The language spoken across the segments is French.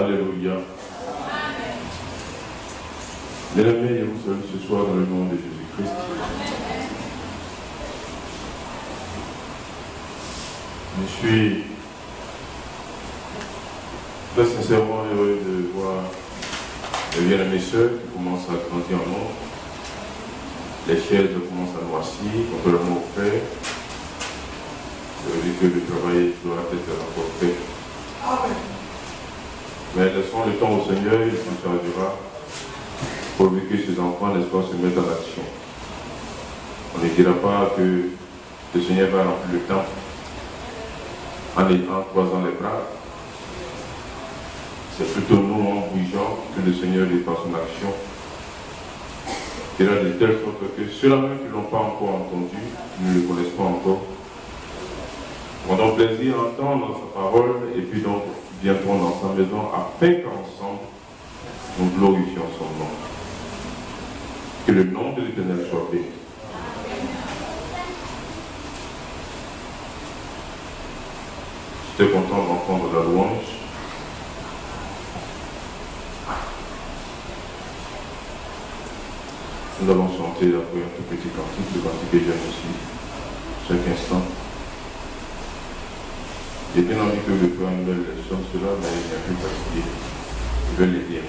Alléluia. Bien-aimés, je vous salue ce soir dans le nom de Jésus-Christ. Je suis très sincèrement heureux de voir les bien-aimés sœurs qui commencent à grandir en nombre. Les chaises commencent à noircir, contrairement au frère. Je dis que le travail doit être encore fait. Mais laissons le temps au Seigneur, il nous chargera pourvu que ses enfants, n'est-ce pas, se mettent en action. On ne dira pas que le Seigneur va remplir le temps en croisant les bras. C'est plutôt nous, en bougeant, que le Seigneur est par son action. Il a de telle sorte que ceux-là même qui ne l'ont pas encore entendu, ne le connaissent pas encore. On a plaisir à entendre sa parole et puis donc viendrons dans sa maison afin qu'ensemble nous glorifions son nom. Que le nom de l'Éternel soit béni. J'étais content d'entendre la louange. Nous allons chanter après un tout petit cantique, le cantique que j'aime aussi, chaque instant. J'ai bien envie que le Père nous chante cela, mais il n'est plus fatigué. Je vais l'aider.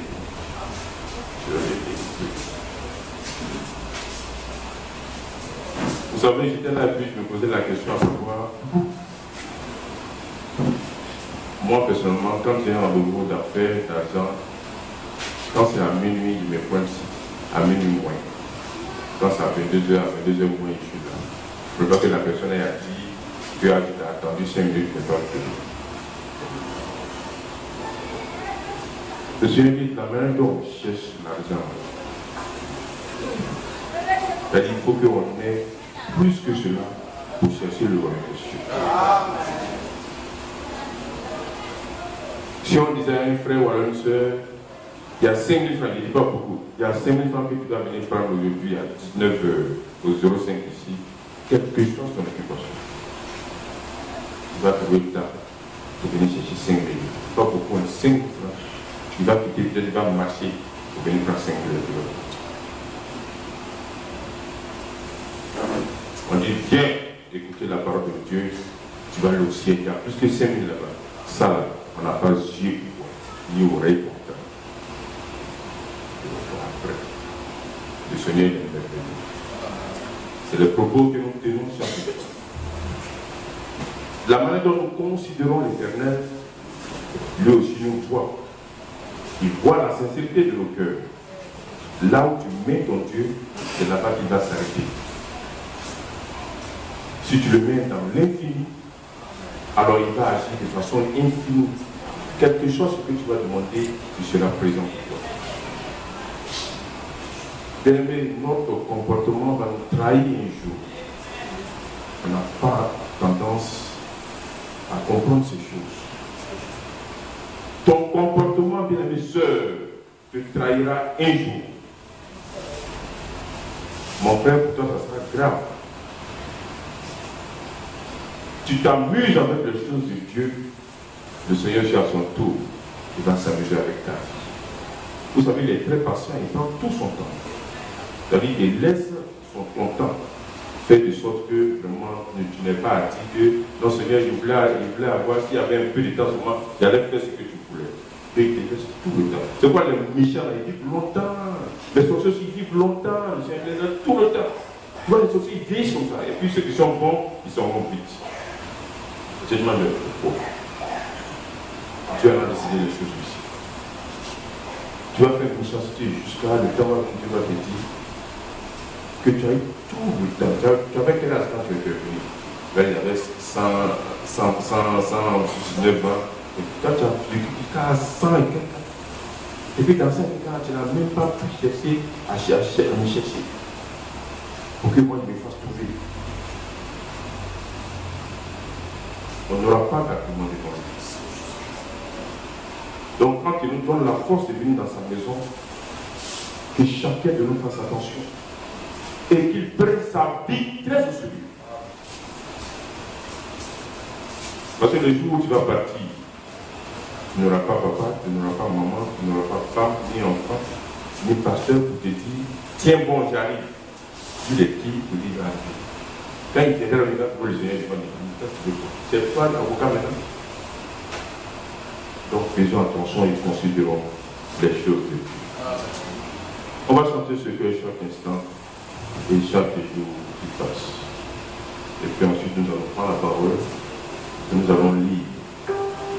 Je vais l'aider. Vous savez, j'étais là et puis je me posais la question à savoir. Moi, personnellement, quand j'ai un rendez-vous d'affaires, d'argent, quand c'est à minuit, je me pointe à minuit moins. Quand c'est à 22h, à 22h moins, je suis là. Je ne veux pas que la personne ait dit que tu as attendu 5 minutes, je ne peux pas le faire. Le Seigneur dit la main dont on cherche l'argent. C'est-à-dire qu'il faut qu'on ait plus que cela pour chercher le royaume des cieux. Si on disait à un frère ou à une soeur, il y a 5 000 francs, je ne dis pas beaucoup, il y a 5 000 francs que tu dois venir prendre aujourd'hui à 19h au 05 ici, quelque chose dans l'occupation. Tu vas trouver le temps pour venir chercher 5 000. Pas beaucoup, 5 000 francs. Tu vas quitter, peut-être tu vas marcher pour venir prendre 5 000 euros. On dit, viens écouter la parole de Dieu, tu vas aller au ciel, il y a plus que 5 000 là-bas. Ça, là, on n'a pas yeux pour voir, ni oreille pour entendre. Le Seigneur est merveilleux. C'est le propos que nous tenons chaque jour. La manière dont nous considérons l'Éternel, lui aussi nous voit. Il voit la sincérité de nos cœurs. Là où tu mets ton Dieu, c'est là-bas qu'il va s'arrêter. Si tu le mets dans l'infini, alors il va agir de façon infinie. Quelque chose que tu vas demander, il sera présent pour toi. Bien-aimé, notre comportement va nous trahir un jour. On n'a pas tendance à comprendre ces choses. Ton comportement, bien-aimé sœur, te trahira un jour. Mon frère, pour toi, ça sera grave. Tu t'amuses avec les choses de Dieu, le Seigneur, à son tour, il va s'amuser avec ta vie. Vous savez, il est très patient, il prend tout son temps. C'est-à-dire qu'il laisse son temps faire de sorte que vraiment tu n'es pas à dire que non Seigneur, il voulait avoir, s'il y avait un peu de temps sur moi, j'allais faire ce que tu voulais. Et il te laisse tout le temps. C'est quoi les méchants, ils vivent longtemps. Les sorciers aussi vivent longtemps. Le Seigneur les a tout le temps. Tu vois, les sorciers ils vieillissent comme ça. Et puis ceux qui sont bons, ils sont bons vite. C'est tellement le propos. Dieu a décidé les choses ici. Tu vas faire une méchanceté jusqu'à le temps où Dieu va te dire que tu as eu tout le temps. Tu avais quel âge quand tu étais venu? Là, il y avait 119 ans. Et toi, tu as vécu jusqu'à 100 et quelques ans. Et puis dans 5 ans, tu n'as même pas pu chercher à me chercher. Pour que moi, je me fasse trouver. On n'aura pas d'argument de ton Église. Donc, quand il nous donne la force de venir dans sa maison, que chacun de nous fasse attention. Et qu'il prenne sa vie très au sérieux. Parce que le jour où tu vas partir, Tu n'auras pas papa, tu n'auras pas maman, tu n'auras pas femme, ni enfant, ni pasteur pour te dire tiens bon, j'arrive. Tu es qui pour dire arrive. Quand il t'aidera le gars pour le Seigneur, il va dire c'est pas l'avocat maintenant. Donc faisons attention et considérons les choses de Dieu. On va chanter ce cœur chaque instant et chaque jour qui passe. Et puis ensuite nous allons prendre la parole et nous allons lire.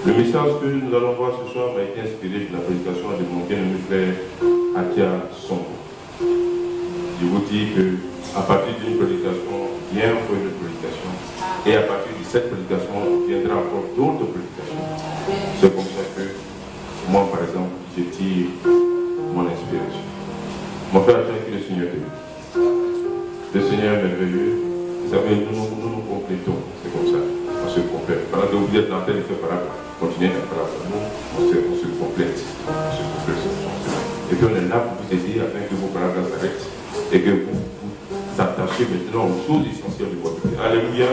Le message que nous allons voir ce soir m'a été inspiré de la prédication de mon bien-aimé frère Atia Songo. Je vous dis qu'à partir d'une prédication vient encore une prédication. Et à partir de cette prédication viendra encore d'autres prédications. C'est comme ça que moi, par exemple, je tire mon inspiration. Mon frère, que le Seigneur te dit. Le Seigneur est merveilleux. Vous savez, nous complétons. C'est comme ça. On se complète. Pendant que vous êtes en train de faire paragraphe, continuez à faire paragraphe. Nous, on se complète. On se complète. Et puis on est là pour vous aider afin que vos paragraphes s'arrêtent et que vous vous attachez maintenant aux choses essentielles de votre vie. Alléluia.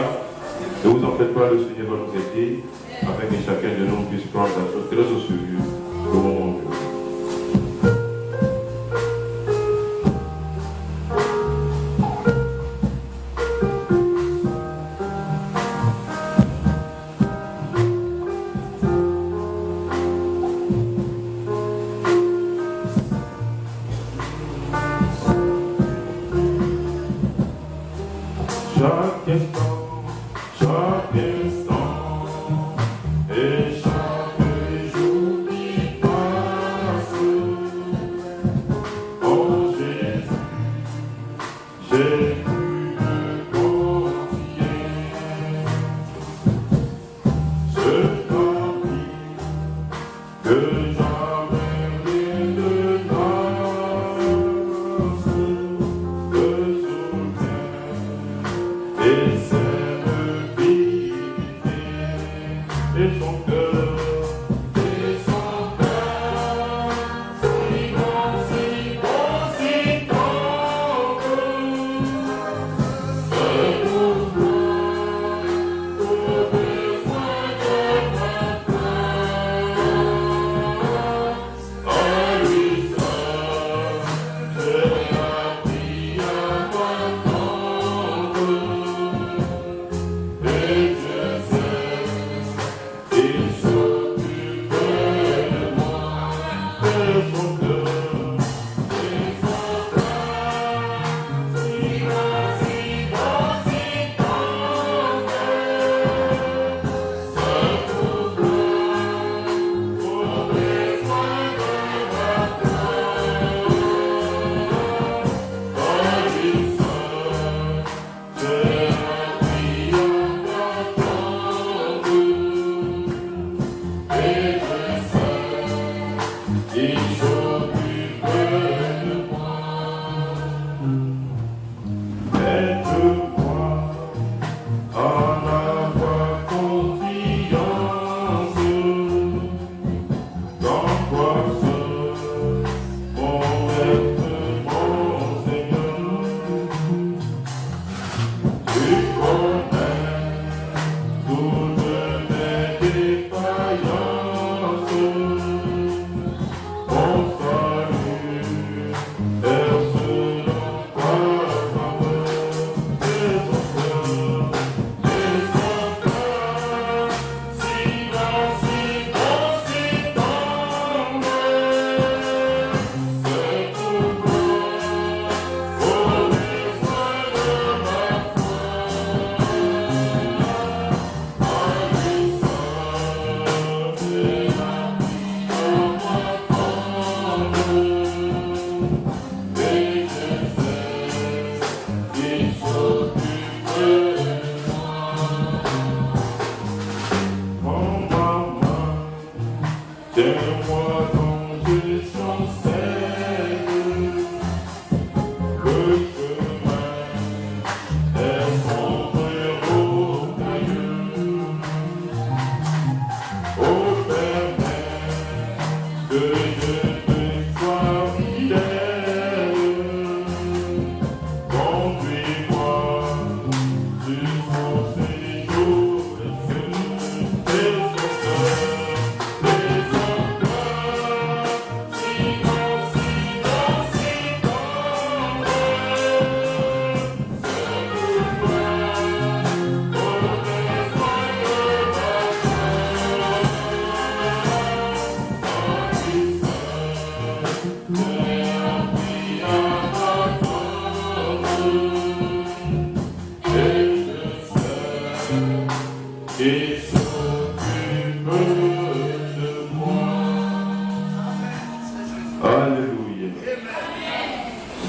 Ne vous en faites pas, le Seigneur va nous aider afin que chacun de nous puisse prendre la chose très au sérieux au moment de It's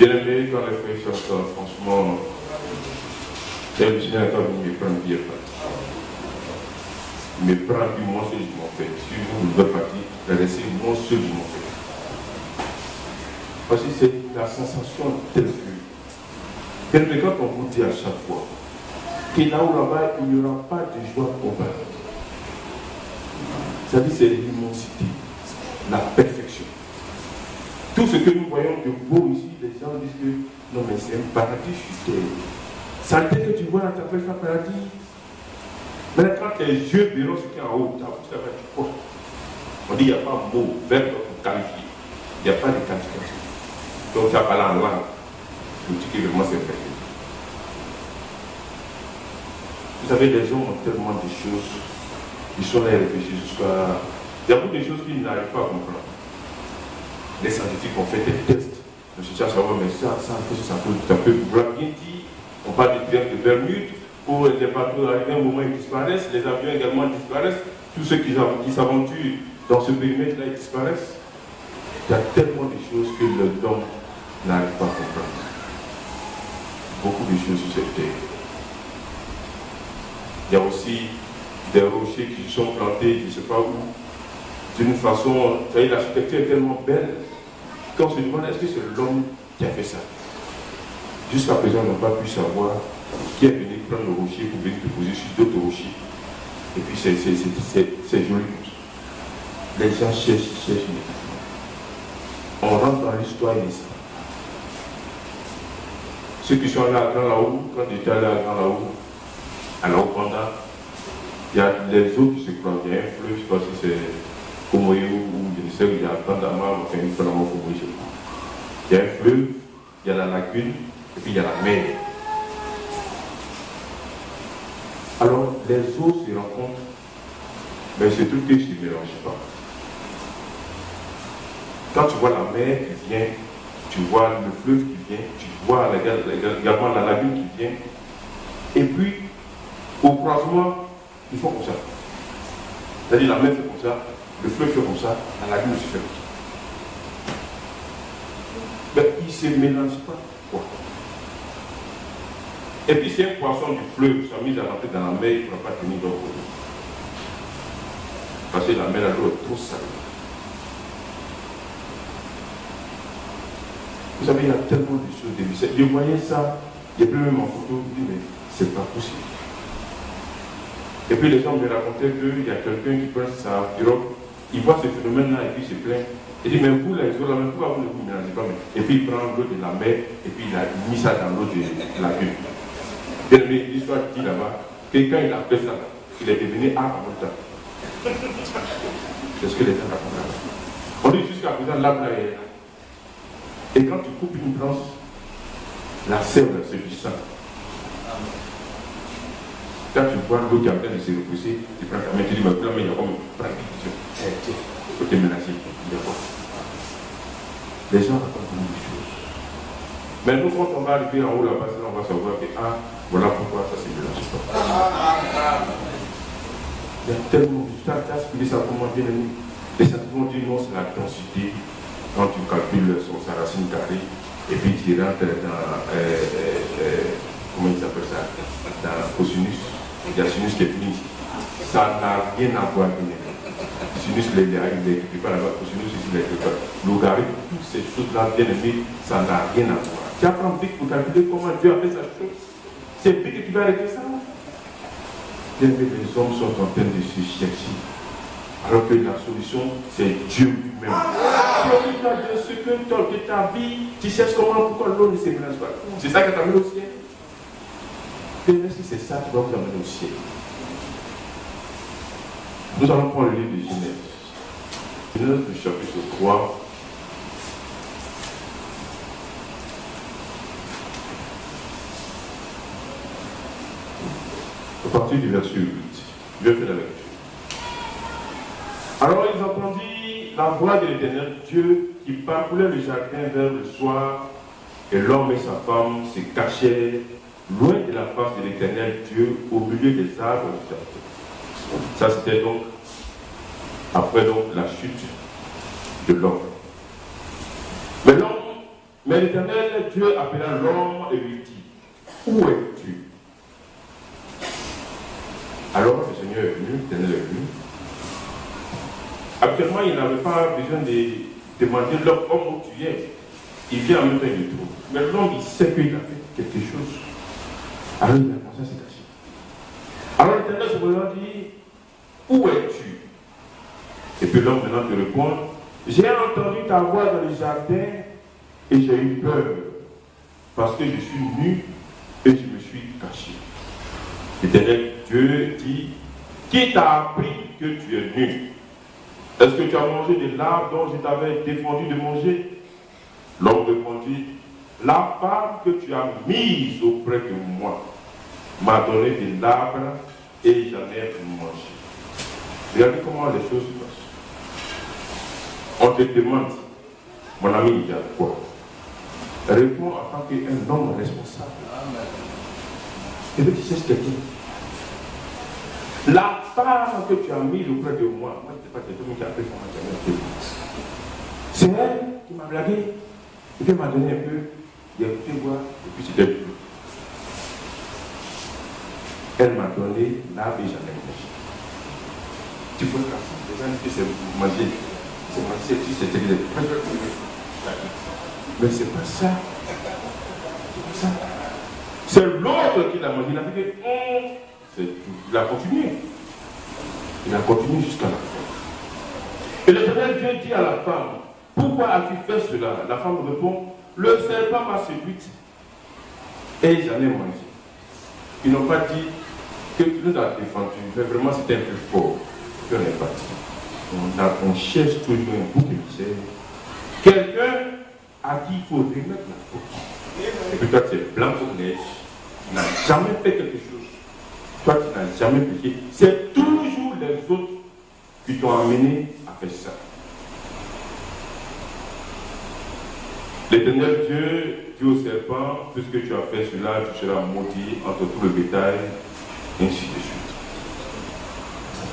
Bien aimé, quand les frères sont franchement, c'est le Seigneur qui me prend bien. Il me prend du moins ce que je m'en fais. Si vous ne voulez pas dire, laissez moi ce que je m'en fais. Parce que c'est la sensation telle que quand on vous dit à chaque fois que là ou là-bas, il n'y aura pas de joie comparable. Ça dit, c'est l'immensité, la perfection. Tout ce que nous voyons de beau ici, les gens disent que non, mais c'est un paradis chuté. Ça veut dire que tu vois là, tu appelles ça paradis. Mais quand tes yeux verront ce qui est en haut, tu as fait quoi? On dit qu'il n'y a pas de mot, verbe pour qualifier. Il n'y a pas de qualification. Donc tu as parlé en langue. Tu dis que vraiment c'est perfect. Vous savez, les gens ont tellement de choses. Ils sont là à réfléchir jusqu'à. Il y a beaucoup de choses qu'ils n'arrivent pas à comprendre. Les scientifiques ont fait des tests. Je cherche à savoir, mais ça peut vouloir bien dire. On parle de triangle de Bermude, où les bateaux arrivent à un moment ils disparaissent, les avions également disparaissent, tous ceux qui s'aventurent dans ce périmètre-là, ils disparaissent. Il y a tellement de choses que l'homme n'arrive pas à comprendre. Beaucoup de choses sur cette terre. Il y a aussi des rochers qui sont plantés, je ne sais pas où, d'une façon, vous savez, l'architecture est tellement belle, qu'on se demande est-ce que c'est l'homme qui a fait ça. Jusqu'à présent, on n'a pas pu savoir qui est venu prendre le rocher pour venir déposer sur d'autres rochers. Et puis c'est joli. Les gens cherchent. On rentre dans l'histoire ici. Ceux qui sont là à Grand Laou, quand j'étais allé à Grand Laou, à Laopanda, il y a les eaux qui se croisent. Il y a un fleuve, je ne sais pas si c'est Komoyo ou je ne sais où, il y a Bandama, enfin une fois dans Komoyo. Il y a un fleuve, il y a la lagune, et puis il y a la mer. Alors les eaux se rencontrent, mais ce truc ne se mélange pas. Quand tu vois la mer qui vient, tu vois le fleuve qui vient, tu vois également la lagune qui vient, et puis au croisement, ils font comme ça. C'est-à-dire la mer fait comme ça, le fleuve fait comme ça, la lagune se fait comme ça. Mais ils ne se mélangent pas. Quoi. Et puis si un poisson du fleuve s'amuse à rentrer dans la mer, il ne pourra pas tenir dans l'eau. Parce que la mer, l'eau est trop salée. Vous savez, il y a tellement de choses de vie. Je voyais ça, j'ai pris même en photo, je me dis, mais c'est pas possible. Et puis les gens me racontaient qu'il y a quelqu'un qui prend sa pirogue, il voit ce phénomène-là et puis il se plaint. Il dit, mais vous, les eaux, pourquoi vous ne vous mélangez pas? Et puis il prend l'eau de la mer et puis il a mis ça dans l'eau de la lune. Bien aimé, l'histoire dit là-bas, que quand il a fait ça, il est devenu arbre en même temps. C'est ce que les gens racontent là-bas. On dit jusqu'à présent, l'arbre est là. Et quand tu coupes une branche, la sève, c'est du sang. Quand tu vois l'eau qui est en train de se repousser, tu prends ta main, tu dis, mais il y a comme une prédiction. Il faut te ménager. Les gens racontent beaucoup de choses. Mais nous, quand on va arriver en haut là-bas, on va savoir que, voilà pourquoi ça se mélange pas. Il y a tellement de choses. Tu as expliqué ça comment bien aimé. Les scientifiques vont dire non, c'est la densité. Quand tu calcules sa racine carrée, et puis tu rentres dans, comment il s'appelle ça, dans le cosinus, il y a sinus qui est venu ici. Ça n'a rien à voir avec le sinus, il est quelque part là-bas, cosinus ici, il est quelque part. Logarithme, toutes ces choses-là, bien aimées, ça n'a rien à voir. Tu apprends vite pour calculer comment Dieu a fait sa chose. C'est vite que tu vas arrêter ça. Bien aimé, les hommes sont en train de se chercher. Alors que la solution, c'est Dieu lui-même. Profite de ce que de ta vie, tu cherches comment, pourquoi l'eau ne se mélange pas. C'est ça qui t'amène au ciel. Et si c'est ça qui va vous amener au ciel. Nous allons prendre le livre de Genèse. Genèse du chapitre 3. À partir du verset 8. Je vais faire la lecture. Alors ils entendirent la voix de l'Éternel Dieu qui parcourait le jardin vers le soir, et l'homme et sa femme se cachèrent loin de la face de l'Éternel Dieu au milieu des arbres du jardin. Ça c'était donc après donc la chute de l'homme. Mais l'homme Mais l'Éternel Dieu appela l'homme et lui dit, où es-tu? Alors le Seigneur est venu, l'Éternel est venu. Actuellement, il n'avait pas besoin de demander l'homme où tu es. Il vient en même temps, il le trouve. Mais l'homme, il sait qu'il a fait quelque chose. Alors il a commencé à se cacher. Alors l'Éternel se dit, où es-tu? Et puis l'homme maintenant te répond, j'ai entendu ta voix dans le jardin et j'ai eu peur parce que je suis nu et je me suis caché. L'Éternel Dieu dit, qui t'a appris que tu es nu? Est-ce que tu as mangé de l'arbre dont je t'avais défendu de manger? L'homme répondit, la femme que tu as mise auprès de moi m'a donné de l'arbre et j'en ai mangé. Regardez comment les choses se passent. On te demande, mon ami, il y a quoi? Réponds en tant qu'un homme responsable. Et puis tu sais ce qu'elle dit. La femme que tu as mise auprès de moi, moi je ne sais pas quelqu'un qui a fait son c'est elle qui m'a blagué. Et puis elle m'a donné un peu, il a écouté voir, et puis c'était plus. Elle m'a donné l'arbre et j'en ai mangé. Tu vois que les gens disent que c'est manger. C'est manger, c'est mais c'est pas ça. C'est pas ça. C'est l'autre qui l'a mangé. Il a fait que il a continué. Il a continué jusqu'à la fin. Et l'Éternel Dieu dit à la femme, pourquoi as-tu fait cela? La femme répond, le serpent m'a séduite et j'en ai mangé. Ils n'ont pas dit que tu nous as défendu, mais vraiment c'était un peu fort. Puis on est parti. On cherche toujours un bouc émissaire. Quelqu'un à qui il faut remettre la faute. Et puis toi tu es blanc comme neige, tu n'as jamais fait quelque chose. Toi tu n'as jamais péché. C'est toujours les autres qui t'ont amené à faire ça. L'Éternel Dieu dit au serpent, puisque tu as fait cela, tu seras maudit entre tout le bétail, et ainsi de suite.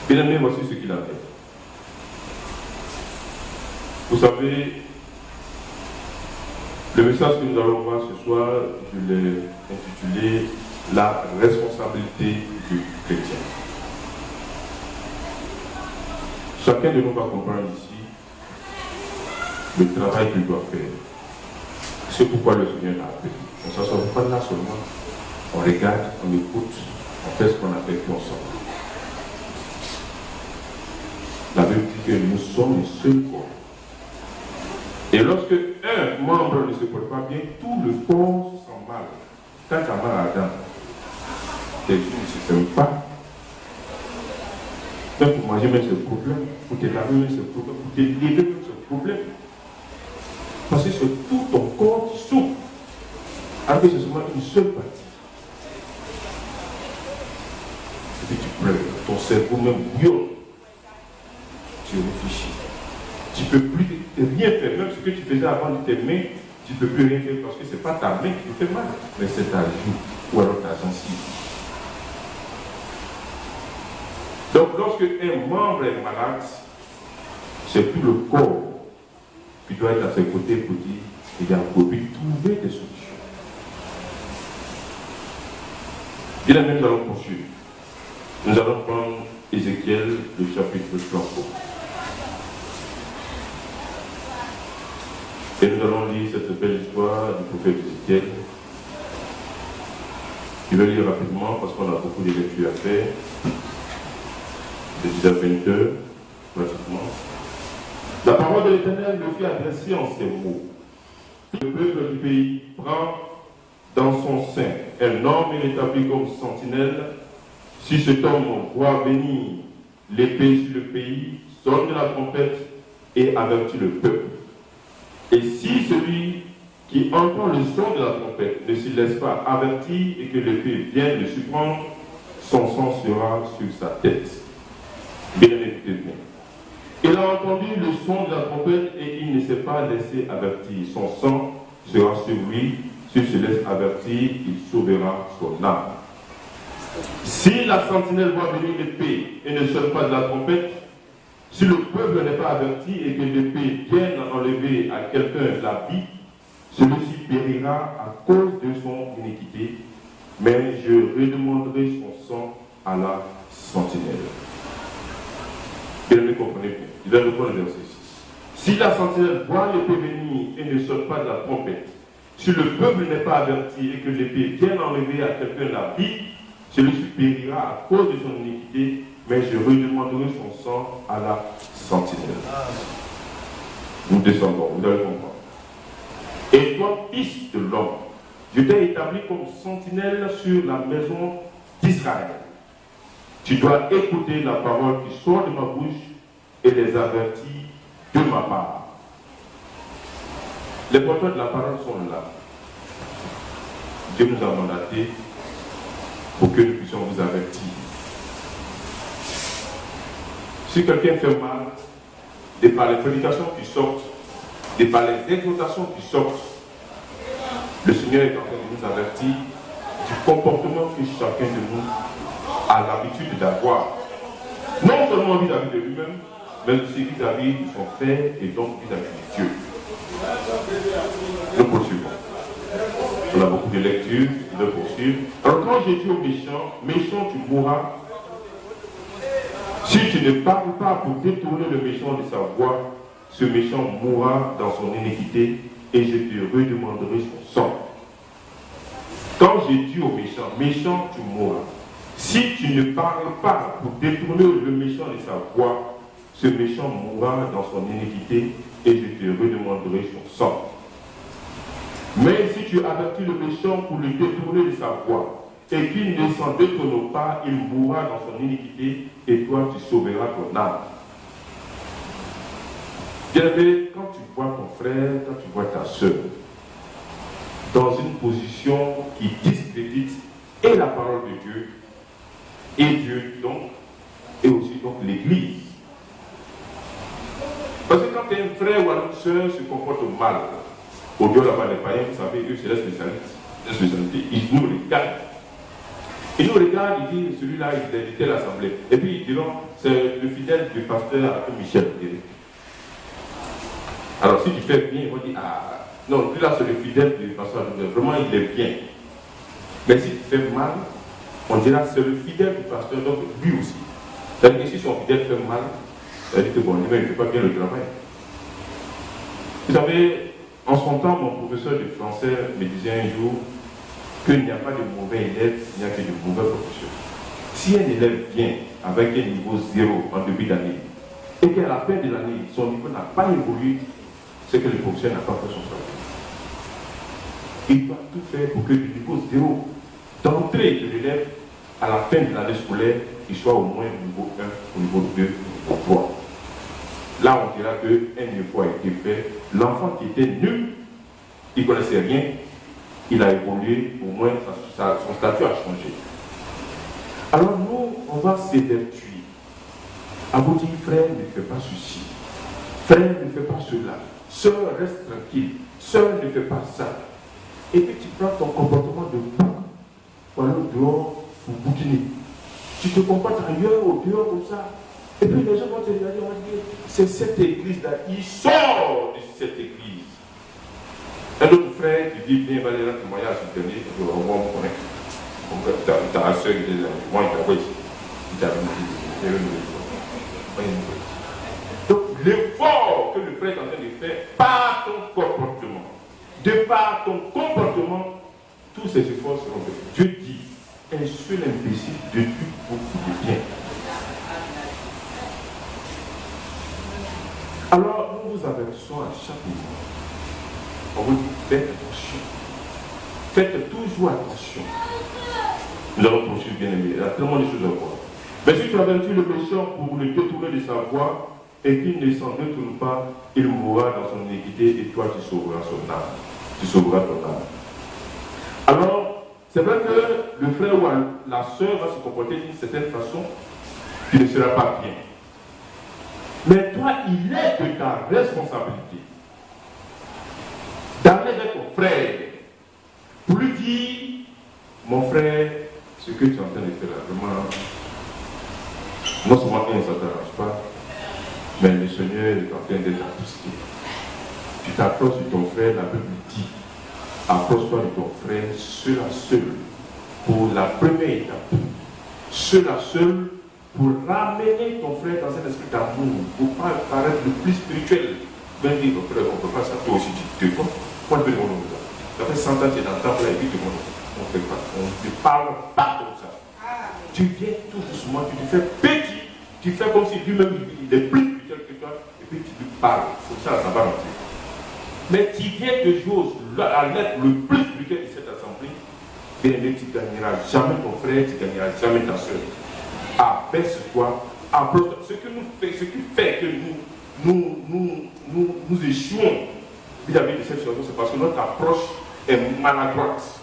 Bien aimé, voici ce qu'il a fait. Vous savez, le message que nous allons voir ce soir, je l'ai intitulé « La responsabilité du chrétien ». Chacun de nous va comprendre ici le travail qu'il doit faire. C'est pourquoi le Seigneur l'a appelé. On ne s'assoit pas là seulement, on regarde, on écoute, on fait ce qu'on a fait, puis on sort. La Bible dit que nous sommes un seul corps. Et lorsque un membre ne se porte pas bien, tout le corps se sent mal. Quand tu as mal à la dent, tes yeux ne se ferment pas. Donc pour manger même c'est un problème, pour te laver même c'est un problème, pour te lever même c'est un problème. Parce que c'est tout ton corps qui souffre. Alors que c'est seulement une seule partie. Et puis tu pleures, ton cerveau même bouillonne. Tu réfléchis. Tu ne peux plus rien faire. Même ce que tu faisais avant de tes mains, tu ne peux plus rien faire parce que ce n'est pas ta main qui te fait mal, mais c'est ta joue ou alors ta gencive. Donc lorsque un membre est malade, c'est tout le corps qui doit être à ses côtés pour dire, il a trouver des solutions. Bien aimé, nous allons poursuivre. Nous allons prendre Ézéchiel, le chapitre 30. Et nous allons lire cette belle histoire du prophète Ézéchiel. Je vais lire rapidement parce qu'on a beaucoup de lectures à faire. De 10 à 20 heures, pratiquement. La parole de l'Éternel me fit adresser en ces mots. Le peuple du pays prend dans son sein un homme et l'établit comme sentinelle. Si cet homme voit venir l'épée sur le pays, sonne de la trompette et avertit le peuple. Et si celui qui entend le son de la trompette ne s'y laisse pas avertir et que l'épée vienne le surprendre, son sang sera sur sa tête. Bien écoutez bien. Il a entendu le son de la trompette et il ne s'est pas laissé avertir. Son sang sera sur lui. S'il se laisse avertir, il sauvera son âme. Si la sentinelle voit venir l'épée et ne sonne pas de la trompette, si le peuple n'est pas averti et que l'épée vienne enlever à quelqu'un la vie, celui-ci périra à cause de son iniquité, mais je redemanderai son sang à la sentinelle. Bien, comprenez bien. Je vais reprendre le verset 6. Si la sentinelle voit l'épée venir et ne sonne pas de la trompette, si le peuple n'est pas averti et que l'épée vienne enlever à quelqu'un la vie, celui-ci périra à cause de son iniquité, mais je redemanderai son sang à la sentinelle. Nous descendons, vous allez comprendre. Et toi, fils de l'homme, je t'ai établi comme sentinelle sur la maison d'Israël. Tu dois écouter la parole qui sort de ma bouche et les avertir de ma part. Les porteurs de la parole sont là. Dieu nous a mandatés pour que nous puissions vous avertir. Si quelqu'un fait mal, de par les prédications qui sortent, de par les exhortations qui sortent, le Seigneur est en train de nous avertir du comportement que chacun de nous a l'habitude d'avoir. Non seulement vis-à-vis de lui-même, mais aussi vis-à-vis de son frère et donc vis-à-vis de Dieu. Nous poursuivons. On a beaucoup de lectures, de poursuivre. Alors quand j'ai dit au méchant, méchant tu mourras, si tu ne parles pas pour détourner le méchant de sa voie, ce méchant mourra dans son iniquité et je te redemanderai son sang. Quand j'ai dit au méchant, méchant tu mourras, si tu ne parles pas pour détourner le méchant de sa voie, ce méchant mourra dans son iniquité et je te redemanderai son sang. Mais si tu avertis le méchant pour le détourner de sa voie, et qu'il ne s'en détourne pas, il mourra dans son iniquité, et toi tu sauveras ton âme. Bien-aimé, quand tu vois ton frère, quand tu vois ta soeur, dans une position qui discrédite et la parole de Dieu, et Dieu donc, et aussi donc l'Église. Parce que quand un frère ou une soeur se comporte mal, au Dieu là-bas, les païens, vous savez, eux, c'est la spécialité. Ils nous regardent. Ils nous regardent, ils disent, celui-là, il est de telle assemblée. Et puis, ils diront, c'est le fidèle du pasteur Michel. Alors, si tu fais bien, ils vont dire, ah, non, lui là, c'est le fidèle du pasteur. Vraiment, il est bien. Mais si tu fais mal, on dira, c'est le fidèle du pasteur, donc lui aussi. C'est-à-dire que si son fidèle fait mal, ça veut dire que bon, lui-même, il ne fait pas bien le travail. Vous savez, en son temps, mon professeur de français me disait un jour qu'il n'y a pas de mauvais élèves, il n'y a que de mauvais professeurs. Si un élève vient avec un niveau 0 en début d'année, et qu'à la fin de l'année, son niveau n'a pas évolué, c'est que le professeur n'a pas fait son travail. Il doit tout faire pour que du niveau 0 d'entrée de l'élève, à la fin de l'année scolaire, il soit au moins au niveau 1, au niveau 2, au niveau 3. Là, on dira qu'un effort a été fait. L'enfant qui était nul, il ne connaissait rien, il a évolué, au moins son statut a changé. Alors nous, on va s'évertuer à vous dire, frère, ne fais pas ceci. Frère, ne fais pas cela. Sœur, reste tranquille. Sœur, ne fais pas ça. Et puis tu prends ton comportement de bouc pour aller au dehors pour bouquiner. Tu te comportes ailleurs, au dehors, comme ça. Et puis les gens vont te regarder, vont dire, c'est cette église-là, il sort de cette église. Un autre frère qui dit bien, va aller là, témoignage, il tenait, il va voir mon connaître. Ta soeur, il est là, moi, il t'a dit, il t'a dit, donc l'effort que le frère est en train de faire par ton comportement, de par ton comportement, tous ces efforts seront faits. Dieu dit, un seul imbécile depuis beaucoup de bien. Alors, nous vous avertissons à chaque moment. On vous dit, faites attention. Faites toujours attention. Nous allons poursuivre, bien aimé. Il y a tellement de choses à voir. Mais si tu avertis le méchant pour le détourner de sa voie, et qu'il ne s'en détourne pas, il mourra dans son iniquité, et toi tu sauveras son âme. Tu sauveras ton âme. Alors, c'est vrai que le frère ou la soeur va se comporter d'une certaine façon qui ne sera pas bien. Mais toi, il est de ta responsabilité d'aller vers ton frère pour lui dire, mon frère, ce que tu es en train de faire là, vraiment, non seulement ça ne t'arrange pas, mais le Seigneur est en train d'être attristé. Tu t'approches de ton frère, la Bible dit, Approche-toi de ton frère, cela seul, pour la première étape. Cela seul, pour ramener ton frère dans un esprit d'amour, pour pas paraître le plus spirituel. Même dire, mon frère, on ne peut pas ça, toi aussi, tu te comprends. Moi, je veux dire, ça fait 100 ans que tu es dans le temple et puis tu on ne fait pas. On ne parle pas comme ça. Tu viens tout doucement, tu te fais petit, tu fais comme si lui-même il est plus spirituel que toi, et puis tu lui parles. Comme ça, ça va rentrer. Mais tu viens de jouer à l'être le plus spirituel de cette assemblée, bien aimé, tu ne gagneras jamais ton frère, tu ne gagneras jamais ta soeur. Abaisse-toi, approche-toi. Ce qui fait que nous échouons vis-à-vis de cette situation, c'est parce que notre approche est maladroite.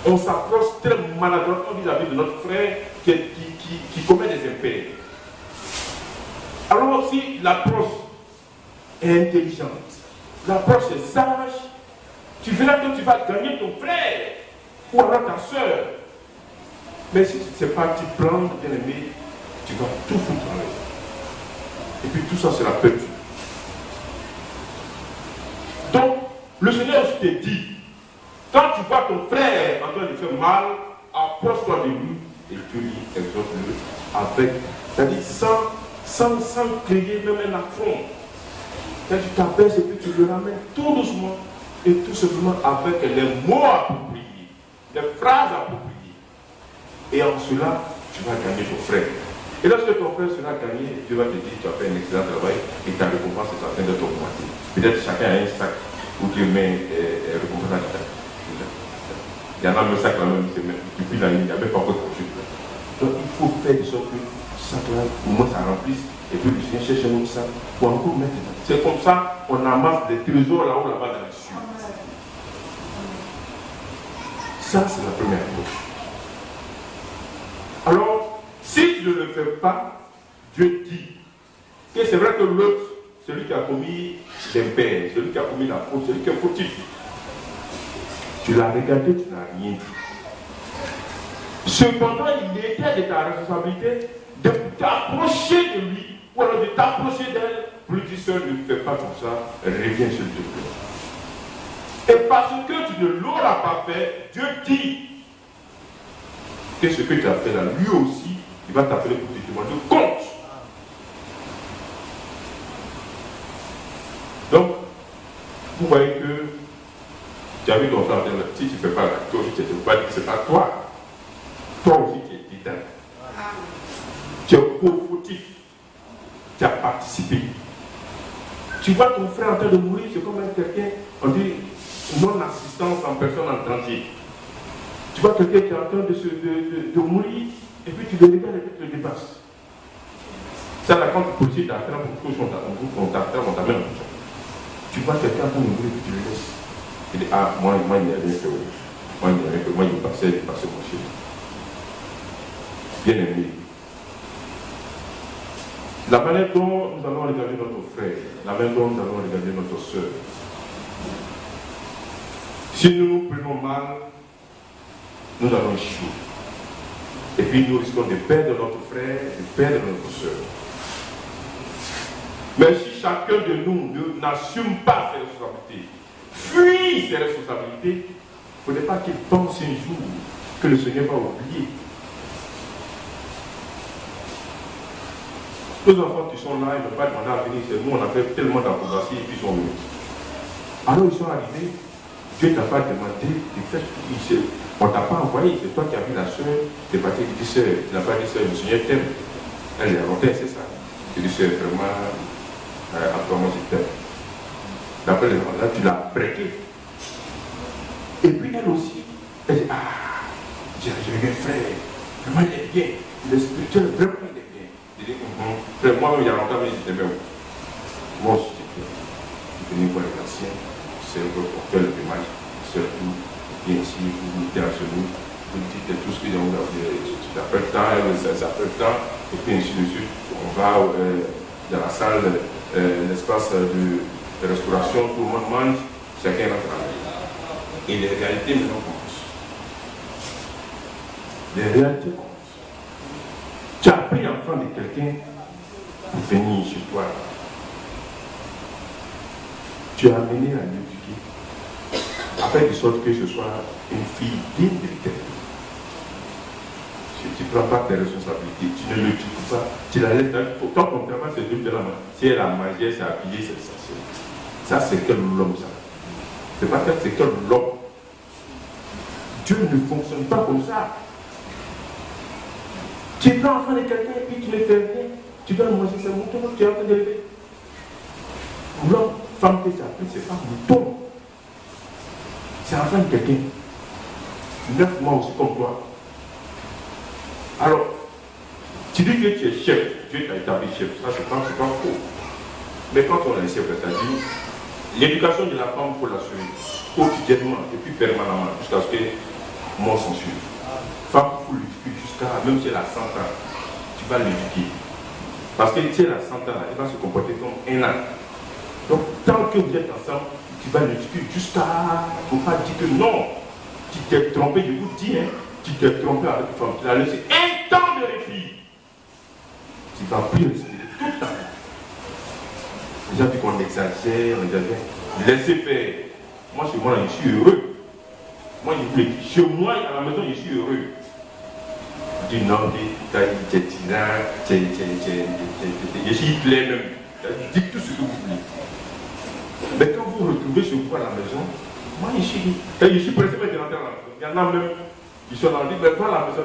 On s'approche très maladroitement vis-à-vis de notre frère qui commet des impairs. Alors si l'approche est intelligente, l'approche est sage, tu verras que tu vas gagner ton frère ou alors ta soeur. Mais si tu ne sais pas t'y prendre, bien aimé, tu vas tout foutre en l'air. Et puis tout ça sera perdu. Donc, le Seigneur aussi te dit, quand tu vois ton frère en train de faire mal, approche-toi de lui et tu lui exhorte-le avec, c'est-à-dire sans créer même un affront. C'est-à-dire tu t'abaisses et puis tu le ramènes tout doucement et tout simplement avec les mots appropriés, les phrases appropriées. Et en cela, tu vas gagner ton frère. Et lorsque ton frère sera gagné, Dieu va te dire, tu as fait un excellent travail et ta récompense est en train de t'augmenter. Peut-être chacun a un sac où Dieu met récompense à l'État. Il y en a un sac là même, depuis la nuit, il n'y a même pas encore de chose. Donc il faut faire de sorte que ce sac-là, au moins ça remplisse, et puis le Seigneur cherche un autre sac pour encore mettre. C'est comme ça qu'on amasse des trésors là-haut, là-bas dans les cieux. Ça, c'est la première approche. Alors, si tu ne le fais pas, Dieu dit que c'est vrai que l'autre, celui qui a commis l'impair, celui qui a commis la faute, celui qui est fautif, tu l'as regardé, tu n'as rien dit. Cependant, il était de ta responsabilité de t'approcher de lui, ou alors de t'approcher d'elle, pour lui dire, seul, ne fais pas comme ça, reviens s'il te plaît. Et parce que tu ne l'auras pas fait, Dieu dit que ce que tu as fait là, lui aussi, il va t'appeler pour te demander compte. Donc, vous voyez que tu as vu ton frère, si tu ne fais pas là, toi aussi tu ne fais pas, c'est pas toi. Toi aussi tu es éteint. Tu es co-fautif. Tu as participé. Tu vois ton frère en train de mourir, c'est comme quelqu'un, on dit non-assistance en personne en danger. Tu vois quelqu'un qui est en train de mourir, et puis tu le regardes et puis tu le dépasses. Ça, là, quand le policier t'attrape, on t'attrape, on t'amène en prison. Tu vois quelqu'un en train de mourir et puis tu le laisses. Il dit, ah, moi il n'y a rien fait. Moi, il n'y a rien fait. Moi, il passait mon chien. Bien aimé. La manière dont nous allons regarder notre frère, la manière dont nous allons regarder notre soeur. Si nous nous prenons mal, nous allons échouer. Et puis nous risquons de perdre notre frère, de perdre notre soeur. Mais si chacun de nous n'assume pas ses responsabilités, fuit ses responsabilités, il ne faudrait pas qu'il pense un jour que le Seigneur va oublier. Nos enfants qui sont là, ils n'ont pas demandé à venir, c'est nous, on a fait tellement d'acrobaties et puis ils sont venus. Alors ils sont arrivés, Dieu ne t'a pas demandé de faire ce qu'il sait. On ne t'a pas envoyé, c'est toi qui as vu la soeur, tu es parti, tu dis soeur, tu n'as pas dit soeur, le Seigneur t'aime. Elle est volontaire, c'est ça. Tu dis soeur, vraiment, après moi je t'aime. D'après les gens, là tu l'as prêté. Et puis elle aussi, elle dit, ah, j'ai un frère, vraiment il est bien, il est spirituel, vraiment il est bien. Il dit, frère, moi il y a longtemps, mais j'étais bien. Moi aussi j'étais bien. Je suis venu voir les anciens, c'est pour faire le témoignage, surtout. Bien ici, vous mettez à genoux, vous dites tout ce qu'ils ont dit, ça fait le temps, ça fait le temps, et puis ainsi de suite. On va dans la salle, l'espace de restauration, tout le monde mange, chacun a travaillé. Et les réalités maintenant comptent. Les réalités comptent. Tu as pris l'enfant de quelqu'un pour venir chez toi. Tu as amené à l'éduquer. afin de sorte que ce soit une fille digne de l'Éternel. Tu ne prends pas tes responsabilités, tu ne l'utilises pas, tu la laisses dans ton contrairement, c'est de la main. Si elle a mangé, c'est habillé, c'est ça. Ça, c'est quel l'homme, ça. C'est pas ça, c'est quel l'homme. Dieu ne fonctionne pas comme ça. Tu prends l'enfant de quelqu'un et puis tu ne fais rien. Tu dois manger ses moutons, tu es en train d'élever. L'homme, femme que tu as pris, c'est pas mouton. C'est l'enfant de quelqu'un. 9 mois aussi comme toi. Alors, tu dis que tu es chef, Dieu t'a établi chef, ça c'est pas faux. Mais quand on est chef, c'est-à-dire, l'éducation de la femme, il faut l'assurer quotidiennement et puis permanemment, jusqu'à ce que moi s'en suive. Femme, il faut l'éduquer jusqu'à, même si elle a 100 ans, tu vas l'éduquer. Parce que si elle a 100 ans, elle va se comporter comme un an. Donc, tant que vous êtes ensemble, tu vas l'éduquer jusqu'à, il ne faut pas dire que non, tu t'es trompé, je vous dis, hein, tu t'es trompé avec une femme, tu l'as laissé un temps de répit. Tu ne vas plus respirer tout le temps. Les gens disent qu'on exagère, laissez faire. Moi, chez moi, je suis heureux. Moi, je vous le dis, chez moi, à la maison, je suis heureux. Je dis non, je suis Hitler même. Je dis tout ce que vous voulez. Mais quand vous vous retrouvez chez vous à la maison, moi, je suis pressé de rentrer à la maison. Il y en a même qui sont dans le dit, mais va à la maison,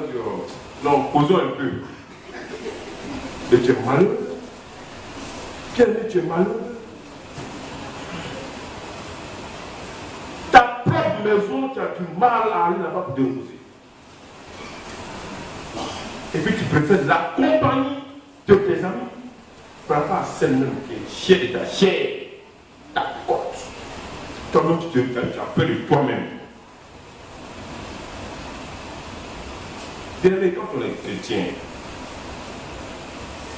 non, posons un peu. Et tu es malheureux. Quel est tu es malheureux? Ta propre maison, tu as du mal à aller là-bas pour te reposer. Et puis tu préfères la compagnie de tes amis par rapport à celle-même qui est chère de ta chair, ta côte. Toi-même, tu appelles de toi-même. Bien aimé, quand on est chrétien,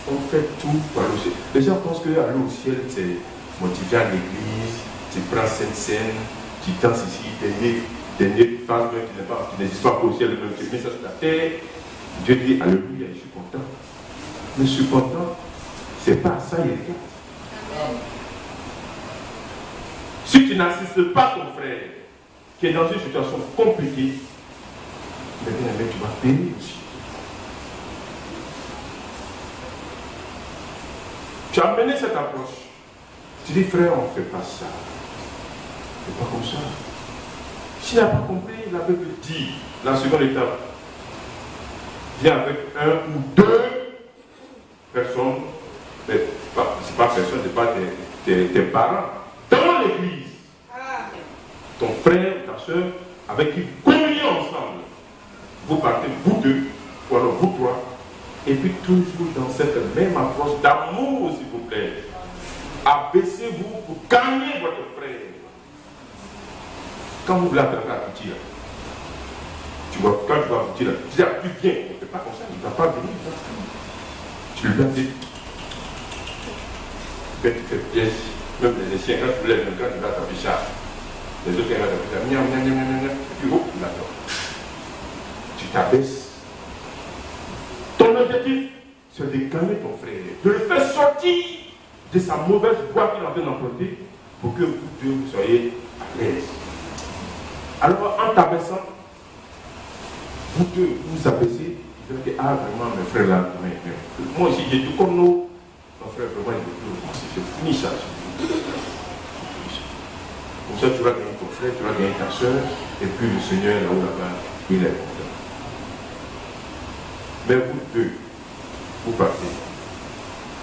on fait tout pour aller au ciel. Les gens pensent qu'aller au ciel, c'est motivé à l'église, tu prends cette scène, tu danses ici, dernier phase, même tu n'existes pas au ciel, même tu mets ça sur la terre. Dieu dit alléluia, je suis content. Mais je suis content, c'est pas à ça il regarde. Si tu n'assistes pas ton frère qui est dans une situation compliquée, mais bien aimé, tu vas périr aussi. Tu as mené cette approche. Tu dis, frère, on ne fait pas ça. C'est pas comme ça. S'il n'a pas compris, il avait dit, la seconde étape, viens avec un ou deux personnes, mais c'est pas personne, c'est pas tes parents, dans l'église. Ton frère, ta soeur, avec qui vous communiez ensemble. Vous partez, vous deux, ou alors vous trois, et puis toujours dans cette même approche d'amour, s'il vous plaît. Abaissez-vous pour gagner votre frère. Quand vous voulez attraper la petite, tu vois, quand tu vas vous dire, tu dis, tu viens, on ne fait pas comme ça, il ne va pas venir. Tu lui donnes des. Ben, tu fais pièce, même les chiens, quand tu lèves, quand tu vas taper ça, les autres, ils vont taper ça, miam, miam, miam, miam, miam, et puis hop, là-dedans. Tu t'abaisses. Ton objectif, c'est de gagner ton frère, de le faire sortir de sa mauvaise voie qu'il est en train d'emprunter pour que vous deux vous soyez à l'aise. Alors, en t'abaissant, vous deux vous abaissez, vous dites, ah vraiment, mes frères là, moi aussi, j'ai tout comme nous, mon frère, vraiment, il veut plus, c'est fini ça. Comme ça, tu vas gagner ton frère, tu vas gagner ta soeur, et puis le Seigneur, là-haut, là-bas, il est content. Mais vous deux, vous partez.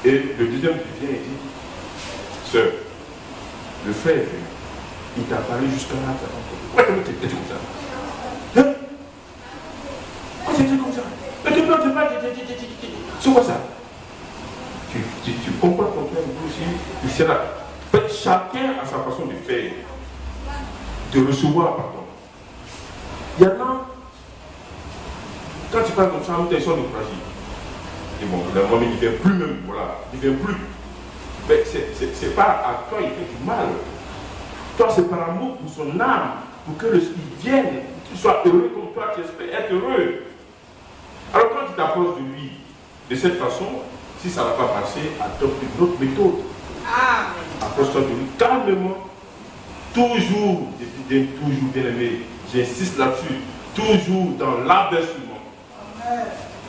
Et le deuxième qui vient, il dit, sœur, le frère est venu, il t'a parlé jusqu'à là, pourquoi tu étais comme ça? Hein? Pourquoi tu étais comme ça? Mais tu peux pas, c'est quoi ça? Tu comprends ton frère aussi, il sera. Chacun a sa façon de faire, de recevoir, pardon. Il y en a, quand tu parles comme ça, ils sont découragés. Et bon, le moment, il ne vient plus même, voilà, il ne vient plus. Mais c'est pas à toi, il fait du mal. Toi, c'est par amour pour son âme, pour qu'il vienne, que tu sois heureux comme toi, tu espères être heureux. Alors quand tu t'approches de lui de cette façon, si ça ne va pas passer, adopte une autre méthode. Approche-toi de lui calmement, toujours, toujours bien aimé, j'insiste là-dessus, toujours dans l'abaissement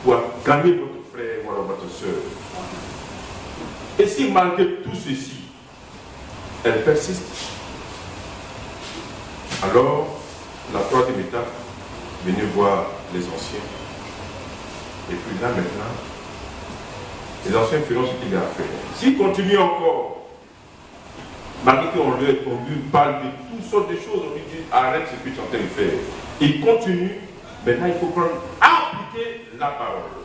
pour gagner votre frère ou alors votre soeur. Et si malgré tout ceci, elle persiste, alors la troisième étape, venez voir les anciens. Et puis là maintenant, les anciens feront ce qu'il y a à faire. S'ils continuent encore, malgré qu'on lui parle de toutes sortes de choses, on lui dit arrête ce que tu es en train de faire. Il continue, maintenant il faut prendre, appliquer la parole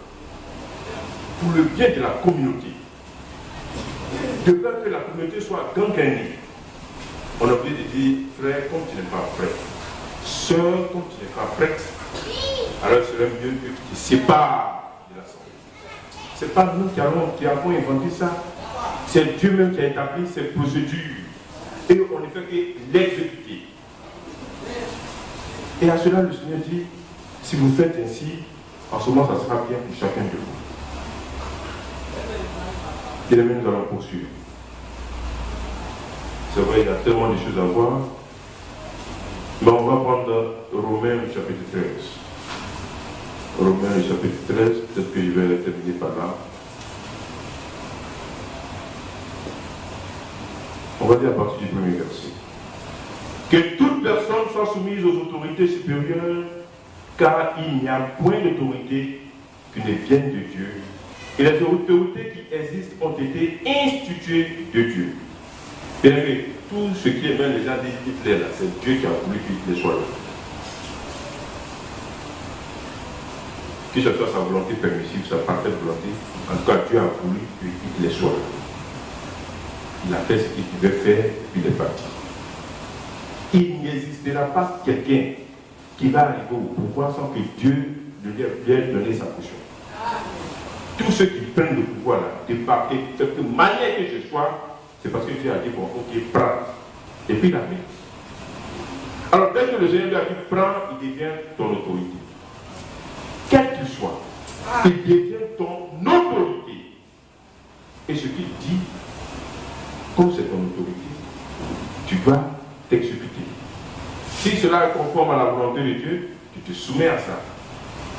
pour le bien de la communauté. De peur que la communauté soit gangrénée. On a oublié de dire frère, comme tu n'es pas prêt, sœur, comme tu n'es pas prête, alors il serait mieux que tu te sépares de l'assemblée. Ce n'est pas nous qui avons inventé ça. C'est Dieu même qui a établi ces procédures. Et on ne fait que l'exécuter. Et à cela, le Seigneur dit, si vous faites ainsi, en ce moment, ça sera bien pour chacun de vous. Et nous allons poursuivre. C'est vrai, il y a tellement de choses à voir. Mais on va prendre Romains chapitre 13. Romains chapitre 13, peut-être que je vais terminer par là. On va dire à partir du premier verset. Que toute personne soit soumise aux autorités supérieures, car il n'y a point d'autorité qui ne vienne de Dieu. Et les autorités qui existent ont été instituées de Dieu. Bien aimé, tout ce qui est même les gens disent Hitler là, c'est Dieu qui a voulu qu'il soit là. Que ce soit sa volonté permissive, sa parfaite volonté, en tout cas Dieu a voulu qu'il soit là. Il a fait ce qu'il devait faire, puis il est parti. Il n'existera pas quelqu'un qui va arriver au pouvoir sans que Dieu ne lui ait donné sa portion. Tous ceux qui prennent le pouvoir là, de quelque manière que ce soit, c'est parce que Dieu a dit bon, ok, prends. Et puis il a mis. Alors dès que le Seigneur lui a dit prends, il devient ton autorité. Quel qu'il soit, il devient ton autorité. Et ce qu'il dit, comme c'est ton autorité, tu dois t'exécuter. Si cela est conforme à la volonté de Dieu, tu te soumets à ça.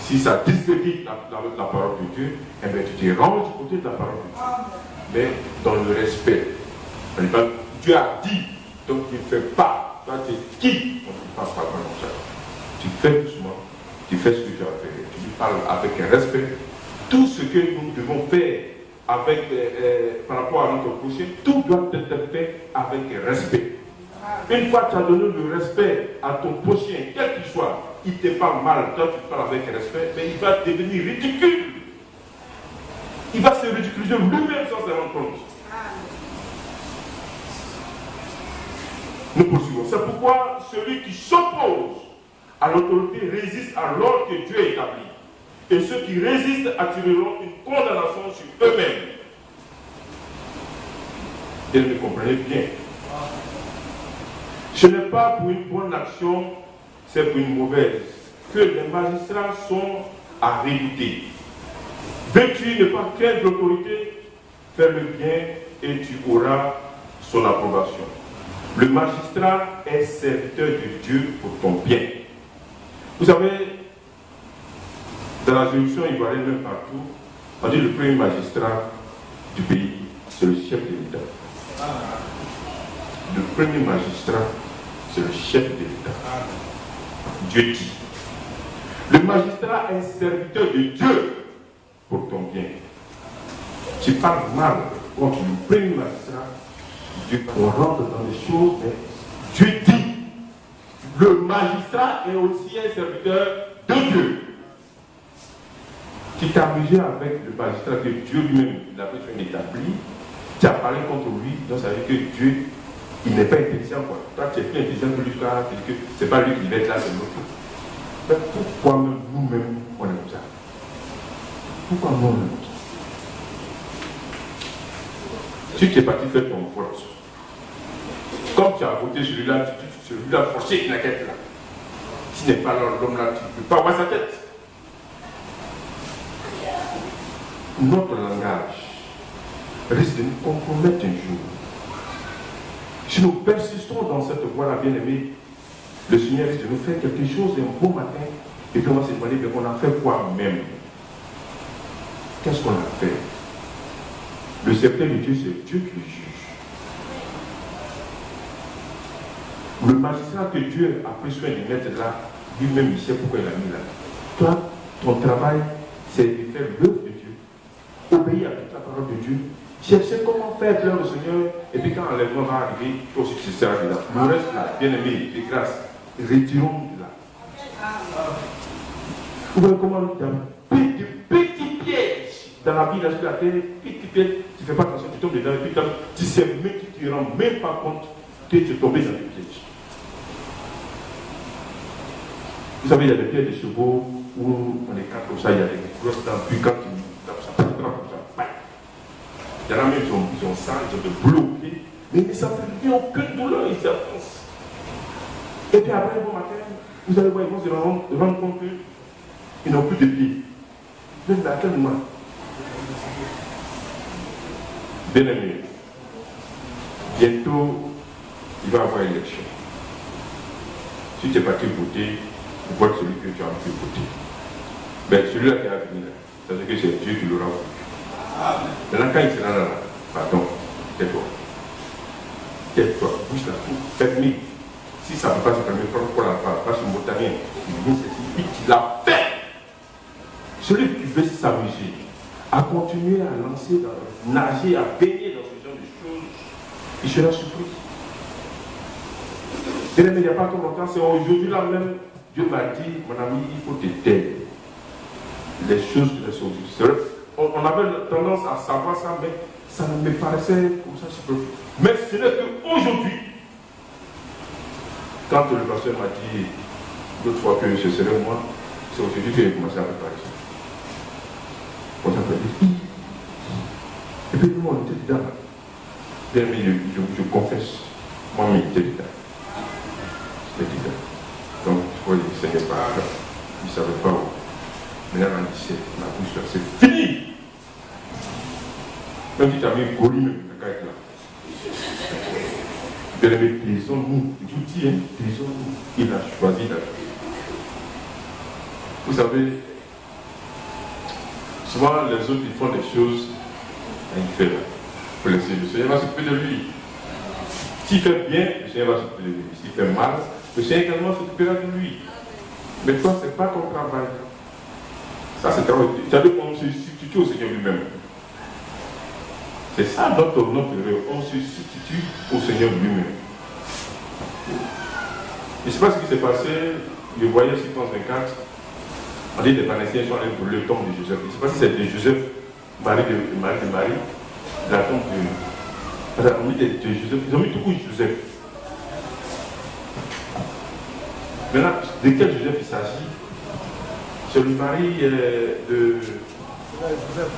Si ça discrédite la parole de Dieu, eh bien, tu te ranges du côté de la parole de Dieu. Mais dans le respect. Dieu a dit, donc tu ne fais pas. Toi, tu es qui? On ne parle pas comme ça. Tu fais doucement, tu fais ce que tu as fait. Tu lui parles avec un respect. Tout ce que nous devons faire par rapport à notre prochain, tout doit être fait avec respect. Une fois que tu as donné le respect à ton prochain, quel qu'il soit, il te parle mal, toi tu parles avec respect, mais il va devenir ridicule. Il va se ridiculiser lui-même sans se rendre compte. Nous poursuivons. C'est pourquoi celui qui s'oppose à l'autorité résiste à l'ordre que Dieu a établi. Et ceux qui résistent attireront une condamnation sur eux-mêmes. Et vous me comprenez bien. Ce n'est pas pour une bonne action, c'est pour une mauvaise, que les magistrats sont à redouter. Veux-tu ne pas craindre l'autorité, fais le bien et tu auras son approbation. Le magistrat est serviteur de Dieu pour ton bien. Vous savez, dans la juridiction ivoirienne, même partout, on dit le premier magistrat du pays, c'est le chef de l'État. Le premier magistrat, c'est le chef de l'État. Dieu dit. Le magistrat est serviteur de Dieu pour ton bien. Tu parles mal contre le premier magistrat, Dieu, on rentre dans les choses, mais Dieu dit. Le magistrat est aussi un serviteur de Dieu. Tu t'es amusé avec le magistrat que Dieu lui-même avait établi, tu as parlé contre lui, donc ça veut dire que Dieu, il n'est pas intelligent, quoi. Toi, tu es plus intelligent que lui, que c'est pas lui qui va être là, c'est l'autre. Mais pourquoi même nous-mêmes, on est comme ça? Pourquoi nous, on est comme ça? Si tu es parti faire ton vote, comme tu as voté celui-là, celui-là forcé une tête là. Si n'est pas l'homme là, tu ne peux pas voir sa tête. Notre langage risque de nous compromettre un jour. Si nous persistons dans cette voie-là, bien-aimés, le Seigneur risque de nous faire quelque chose un beau matin, et puis on va se demander, mais on a fait quoi même? Qu'est-ce qu'on a fait? Le sceptre de Dieu, c'est Dieu qui juge. Le magistrat que Dieu a pris soin de mettre là, lui-même, il sait pourquoi il a mis là. Toi, ton travail, c'est de faire l'œuvre de Dieu. Obéir à toute la parole de Dieu. Chercher comment faire plaire au Seigneur, et puis quand l'enlèvement va arriver, toi aussi tu seras là. Le reste là, bien aimé, de grâce, retirons là. Vous voyez comment de petits pièges dans la vie, là sur la terre, petits pièges, tu ne fais pas attention, tu tombes dedans, et puis tu sais même, tu ne te rends même pas compte que tu es tombé dans les pièges. Vous savez, il y a des pièges de chevaux où on est quatre comme ça, il y a des grosses dents, puis quand tu tapes ça, comme ça, il y en a même qui ont ça, ils ont des bloqués, mais ils ne sentent plus aucune douleur, ils s'avancent. Et puis après, bon matin, vous allez voir, ils vont se rendre compte qu'ils n'ont plus de pieds. Même à quel moment? Bien aimé, bientôt, il va y avoir élection. Si tu es parti voter, vote celui que tu as pu voter. Mais celui-là qui a fini là, c'est-à-dire que c'est Dieu qui l'aura voulu. Maintenant, quand il sera là, pardon, tais-toi. Tais-toi, bouge la foule, ferme. Si ça ne peut pas se fermer, prends la face, passe le montagne, il dit ceci, puis tu l'as fait. Celui qui veut s'amuser, à continuer à lancer, à nager, à baigner dans ce genre de choses, il sera surpris. Il n'y a pas trop longtemps, c'est aujourd'hui là même, Dieu m'a dit, mon ami, il faut te taire. Les choses qui sont justes. On avait tendance à savoir ça, mais ça ne me paraissait comme ça superflu. Mais ce n'est qu'aujourd'hui, quand le pasteur m'a dit l'autre fois que ce serait moi, c'est aujourd'hui que j'ai commencé à préparer ça. On s'est dit, et puis nous on était dedans. Bien, mais je confesse, moi-même j'étais dedans. J'étais dedans. Donc, il ne savait pas, il ne savait pas où. Maintenant, on dit, ma bouche là, c'est fini. Même si tu as mis un colis, même, la carte là. Bien aimé, taisons-nous. Je vous dis, taisons-nous. Il a choisi la vie. Vous savez, souvent les autres ils font des choses, et il fait là. Il faut laisser le Seigneur va s'occuper de lui. S'il fait bien, le Seigneur va s'occuper de lui. S'il fait mal, le Seigneur également s'occupera de lui. Mais toi, ce n'est pas ton travail. Ça, c'est travail. Ça veut dire qu'on se substitue au Seigneur lui-même. C'est ça notre rôle. On se substitue au Seigneur lui-même. Je ne sais pas ce qui s'est passé. Je voyais sur France 24. On dit que les Palestiniens sont allés pour le tombe de Joseph. Je ne sais pas si c'est de Joseph, mari de Marie, la tombe de. On dit de Joseph. Ils ont mis tout coup Joseph. Maintenant, de quel Joseph il s'agit? C'est le mari de. Joseph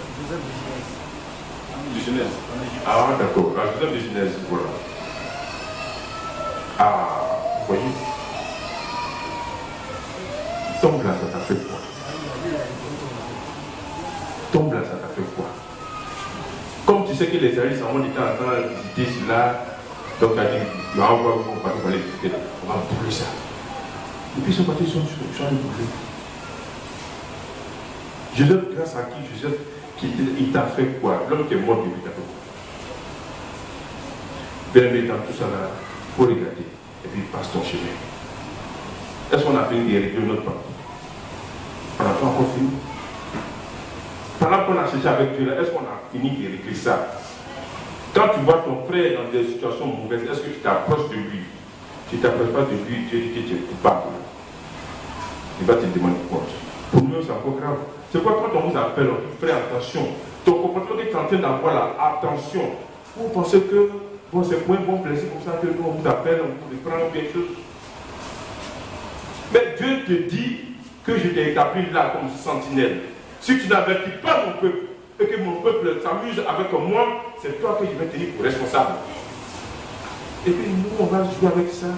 de Genèse. Ah, d'accord. Joseph de Genèse, voilà. Ah, vous voyez. Tombe là, ça t'a fait quoi? Tombe là, ça t'a fait quoi? Comme tu sais que les Israélites en étaient en train de visiter cela, donc tu as dit, il va envoyer un parti pour aller visiter là. On va brûler ça. Et puis ce parti, ils sont allés brûler. Joseph, grâce à qui Joseph, il t'a fait quoi? L'homme qui est mort, il t'a fait quoi? Bien aimé, dans tout ça là, il faut regarder. Et puis passe ton chemin. Est-ce qu'on a fini de régler notre parti? On n'a pas encore fini. Pendant qu'on a cherché avec Dieu, est-ce qu'on a fini de régler ça? Quand tu vois ton frère dans des situations mauvaises, est-ce que tu t'approches de lui? Si tu ne t'approches pas de lui, Dieu dit que tu es coupable. Il va te demander quoi? Pour nous, c'est encore grave. C'est pourquoi quand on vous appelle, on dit frère, attention. Ton comportement que tu es en train d'avoir là, attention. Vous pensez que bon, c'est pour un bon plaisir comme ça que nous on vous appelle, on vous prend quelque chose. Mais Dieu te dit que je t'ai établi là comme sentinelle. Si tu n'avertis pas mon peuple et que mon peuple s'amuse avec moi, c'est toi que je vais tenir pour responsable. Et puis nous, on va jouer avec ça.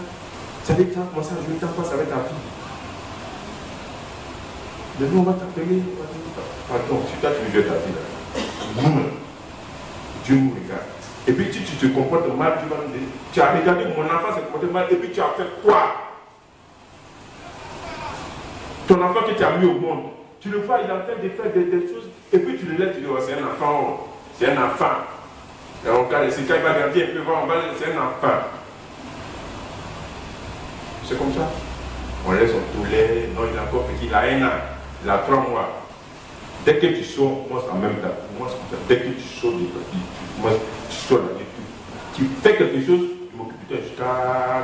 Ça veut dire commencer à jouer tant face avec ta vie. Mais nous, on va t'appeler. Pardon, si toi tu veux jouer ta vie là, nous, Dieu nous regarde. Et puis tu te comportes mal, tu vas me dire, tu as regardé mon enfant se comporter mal, et puis tu as fait quoi? Ton enfant que tu as mis au monde, tu le vois, il est en train de faire des choses, et puis tu le laisses, tu dis, oh, c'est un enfant, c'est un enfant. Et on regarde, c'est quand il va grandir, et puis on va dire, c'est un enfant. C'est comme ça. On laisse son poulet, non, il est encore petit, il a 1 an, il a 3 mois. Dès que tu sors, moi c'est en même temps. Moi, c'est comme ça. Dès que tu sors tu sors là, tu fais quelque chose, tu m'occupes de toi jusqu'à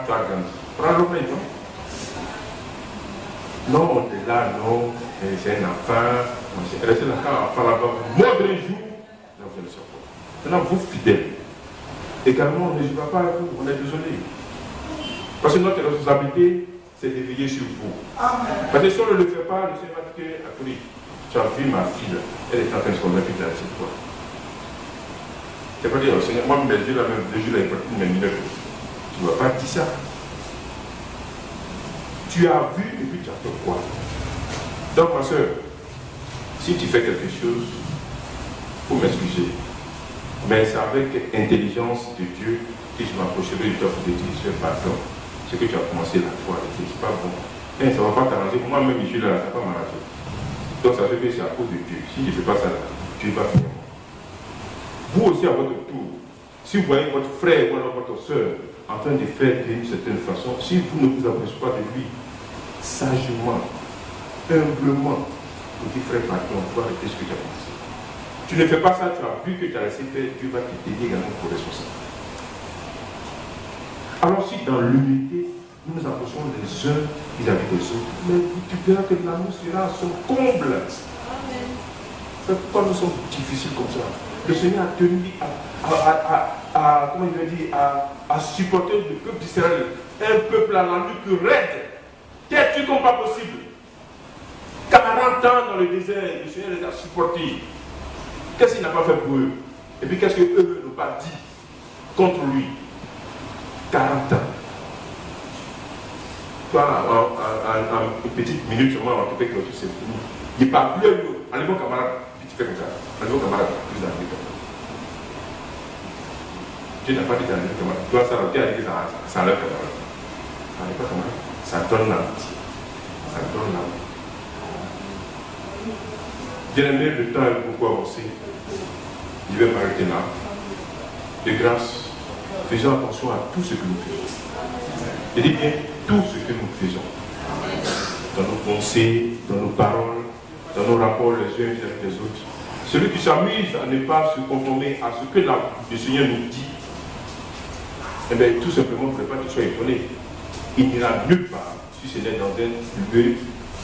tu as grandi. Prends le main, non? Non, on est là, non, c'est un enfant. Restez là quand l'enfant là-bas, mordre un jour, là vous allez savoir. Maintenant, vous fidèles, également, on ne joue pas à vous, on est désolé. Parce que notre responsabilité, c'est de veiller sur vous. Amen. Parce que si on ne le fait pas, le Seigneur va dire, attendez, tu as vu ma fille, elle est en train de se convaincre de la toi. Tu vas dire, Seigneur, moi, mes yeux, là, même 2 jours, là, il faut mes minutes. Tu ne vas pas dire ça. Tu as vu et puis tu as fait quoi? Donc, ma soeur, si tu fais quelque chose, il faut m'excuser. Mais c'est avec intelligence de Dieu que je m'approcherai de toi pour te dire, Seigneur, pardon. Ce que tu as commencé la fois, c'est pas bon. Et ça ne va pas t'arranger. Moi-même, je suis là, ça ne va pas m'arranger. Donc ça fait que c'est à cause de Dieu. Si je ne fais pas ça, Dieu va faire. Vous aussi, à votre tour, si vous voyez votre frère ou alors votre soeur en train de faire d'une certaine façon, si vous ne vous approchez pas de lui, sagement, humblement, vous dites, frère, pardon, tu vas arrêter ce que tu as pensé. Tu ne fais pas ça, tu as vu que tu as laissé faire, Dieu va te tenir également pour responsable. Alors si dans l'unité, nous nous approchons les uns vis-à-vis des autres, mais tu verras que l'amour sera à son comble. Amen. Pourquoi nous sommes difficiles comme ça? Le Seigneur a tenu comment il veut dire, à supporter le peuple d'Israël, un peuple à l'ennui que raide, têtu comme pas possible. 40 ans dans le désert, le Seigneur les a supportés. Qu'est-ce qu'il n'a pas fait pour eux? Et puis qu'est-ce qu'eux n'ont pas dit contre lui? 40 ans. Toi, en une petite minute seulement, on te fait que c'est fini. Il ne parle plus à lui. Allez, mon camarade, puis tu fais comme ça. Allez, mon camarade, plus d'années comme ça. Dieu n'a pas dit d'années camarade. Toi, ça va dire que ça enlève camarade. Allez, pas camarade. Ça donne l'amitié. Ça donne l'amitié. Bien aimé, le temps est beaucoup avancé. Je vais m'arrêter là. De grâce. Faisons attention à tout ce que nous faisons. Je dis bien tout ce que nous faisons. Dans nos pensées, dans nos paroles, dans nos rapports les uns vis-à-vis des autres. Celui qui s'amuse à ne pas se conformer à ce que le Seigneur nous dit, eh bien tout simplement, il ne faudrait pas qu'il soit étonné. Il n'ira nulle part si ce n'est dans un lieu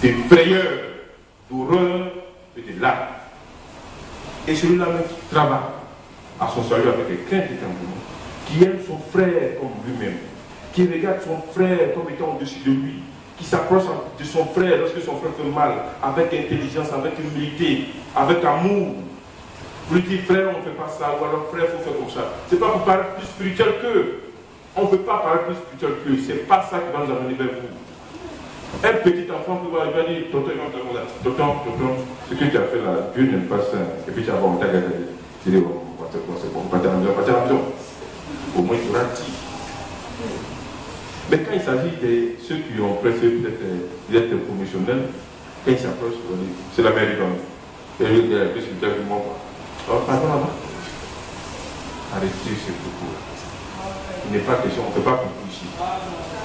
de frayeur, d'horreur et de larmes. Et celui-là même qui travaille à son salut avec crainte et tremblement, qui aime son frère comme lui-même, qui regarde son frère comme étant au-dessus de lui, qui s'approche de son frère lorsque son frère fait mal, avec intelligence, avec humilité, avec amour. Pour lui dire, frère, on ne fait pas ça, ou alors frère, il faut faire comme ça. Ce n'est pas pour paraître plus spirituel qu'eux. On ne veut pas paraître plus spirituel qu'eux. Ce n'est pas ça qui va nous amener vers vous. Un petit enfant peut voir, il va dire, tonton, ce que tu as fait là, Dieu n'aime pas ça. Et puis tu vas voir, on t'a regardé. Tu dis, c'est bon, pas à la maison. Au moins, tu auras dit. Mais quand il s'agit de ceux qui ont presque peut-être promotionnels, quand ils s'approchent, c'est la mère du homme. Et lui, il est plus spirituel que moi. Alors, pardon là-bas. Arrêtez ce propos. Il n'est pas question, on ne fait pas beaucoup ici.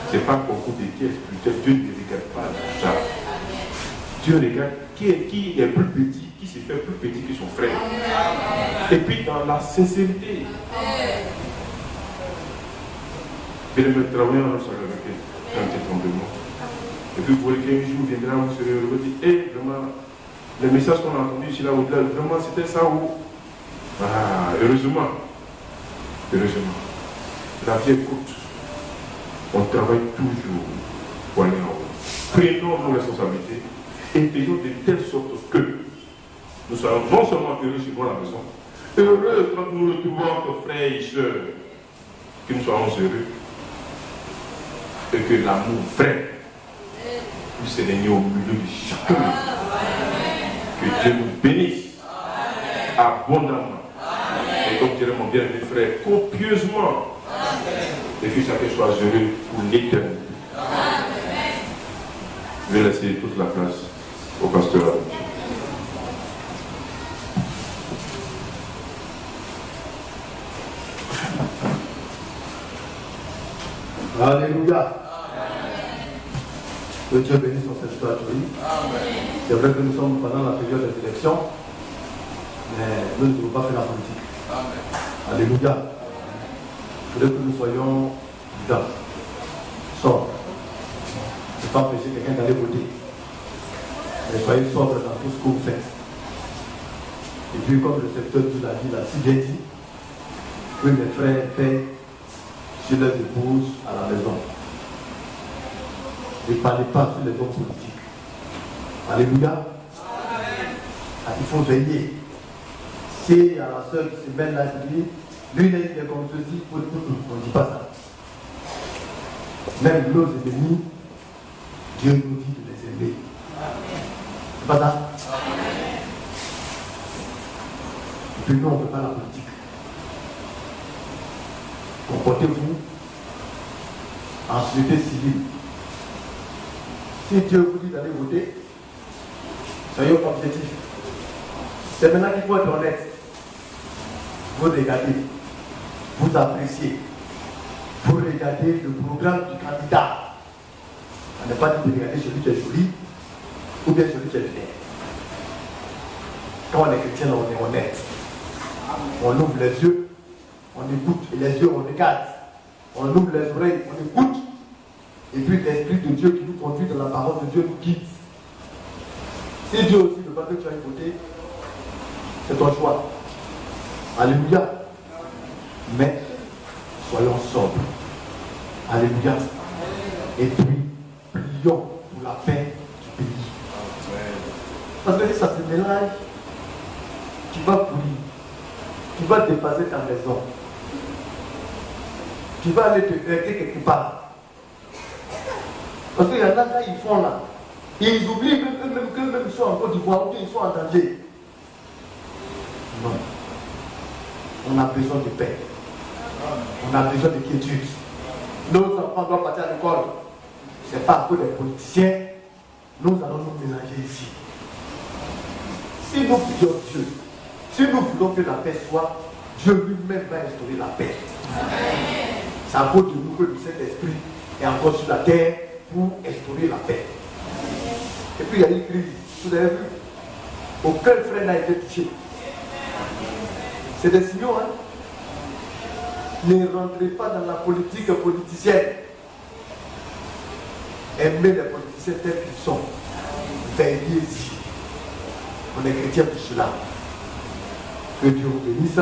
Ce n'est pas un concours de qui est spirituel. Dieu ne regarde pas ça. Dieu regarde qui est plus petit, qui se fait plus petit que son frère. Et puis dans la sincérité. Et de me travailler dans le salut avec un petit tremblement. Et puis vous voyez qu'un jour viendra, vous serez heureux, vous dites, hé, vraiment, le message qu'on a entendu ici là au-delà, vraiment c'était ça où. Ah, heureusement. Heureusement. La vie est courte. On travaille toujours pour aller en haut. Prenons nos responsabilités et faisons de telle sorte que nous soyons non seulement heureux chez nous à la maison, heureux quand nous retrouvons entre frères et sœurs, que nous soyons heureux. Et que l'amour vrai puisse régner au milieu de chacun. Que Dieu nous bénisse abondamment. Et Et comme dirait mon bien-aimé frère, copieusement. Et que chacun soit heureux pour l'éternité. Je vais laisser toute la place au pasteur. Alléluia. Que Dieu bénisse cette histoire. C'est vrai que nous sommes pendant la période des élections, mais nous ne devons pas faire la politique. Alléluia. Il faudrait que nous soyons prudents, sobres. Ne pas empêcher quelqu'un d'aller voter. Mais soyez sobres dans tout ce que vous faites. Et puis, comme le secteur de la vie l'a si bien dit, que mes frères paient sur leurs épouses à la maison. Ne parlez pas sur les hommes politiques. Alléluia. Il faut veiller. Si il y a la soeur qui se mène là, qui dit, lui il est comme ceci, on ne dit pas ça. Même nos ennemis, Dieu nous dit de les aimer. C'est pas ça? Et puis nous, on ne fait pas la politique. Comportez-vous en société civile. Si Dieu vous dit d'aller voter, soyez objectifs. C'est maintenant qu'il faut être honnête. Vous regardez, vous appréciez, vous regardez le programme du candidat. On n'est pas dit de regarder celui qui est joli ou bien celui qui est bien. Quand on est chrétien, on est honnête. On ouvre les yeux, on écoute, et les yeux, on regarde. On ouvre les oreilles, on écoute. Et puis l'Esprit de Dieu qui nous conduit dans la parole de Dieu nous guide. Si Dieu aussi ne veut pas que tu ailles voter, c'est ton choix. Alléluia. Mais soyons sobres. Alléluia. Et puis, prions pour la paix du pays. Parce que si ça se mélange, tu vas pourrir. Tu vas dépasser ta maison. Tu vas aller te traiter quelque part. Parce qu'il y en a là, ils font là. Ils oublient même qu'ils sont en Côte d'Ivoire ou qu'ils sont en danger. Non. On a besoin de paix. On a besoin de quiétude. Nos enfants doivent partir à l'école. Ce n'est pas à cause des politiciens. Nous allons nous mélanger ici. Si nous prions Dieu, si nous voulons que la paix soit, Dieu lui-même va instaurer la paix. C'est à cause de nous que le Saint-Esprit est encore sur la terre pour instaurer la paix. Et puis il y a une crise. Vous avez vu? Aucun frère n'a été touché. C'est des signaux, hein? Ne rentrez pas dans la politique politicienne. Aimez les politiciens tels qu'ils sont. Veillez-y. On est chrétiens pour cela. Que Dieu vous bénisse.